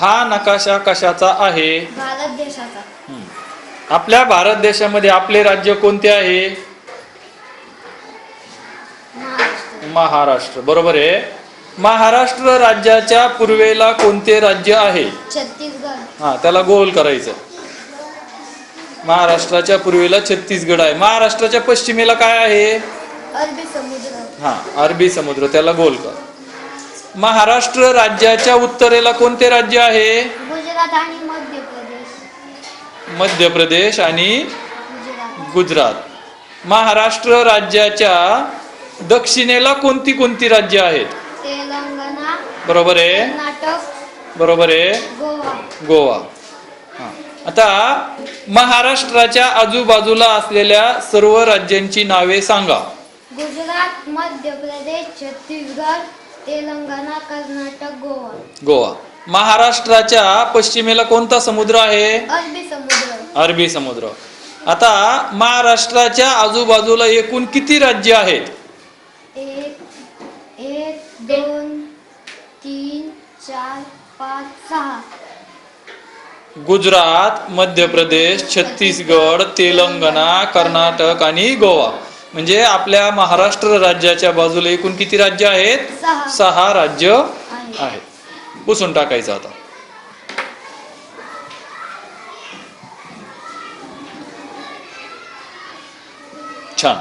हा नकाशा कशाचा आहे? भारत देशाचा. आपल्या भारत देशामध्ये आपले राज्य कोणते आहे? महाराष्ट्र. महाराष्ट्र. बरोबर आहे. महाराष्ट्र राज्याच्या पूर्वेला कोणते राज्य आहे? छत्तीसगड. हा, त्याला गोल करायचं. महाराष्ट्राच्या पूर्वेला छत्तीसगड आहे. महाराष्ट्राच्या पश्चिमेला काय आहे? अरबी समुद्र. हा, अरबी समुद्र. त्याला गोल कर. महाराष्ट्र राज्याच्या उत्तरेला कोणते राज्य आहे? गुजरात आणि मध्य प्रदेश. मध्य प्रदेश आणि गुजरात. गुजरात. महाराष्ट्र राज्याच्या दक्षिणेला कोणती कोणती राज्य आहेत? तेलंगणा. बरोबर आहे. कर्नाटक. बरोबर आहे. गोवा. गोवा. आता महाराष्ट्राच्या आजूबाजूला असलेल्या सर्व राज्यांची नावे सांगा. गुजरात, मध्य प्रदेश, छत्तीसगड, तेलंगणा, कर्नाटक, गोवा. गोवा. महाराष्ट्राच्या पश्चिमेला कोणता समुद्र आहे? अरबी समुद्र. अरबी समुद्र. आता महाराष्ट्राच्या आजूबाजूला एकूण किती राज्य आहेत? 1 2 3 4 5 6. गुजरात, मध्य प्रदेश, छत्तीसगड, तेलंगणा, कर्नाटक आणि गोवा. म्हणजे आपल्या महाराष्ट्र राज्याच्या बाजूला एकूण किती राज्य आहेत? 6. 6 राज्य आहेत. पुसून टाकायचं आता.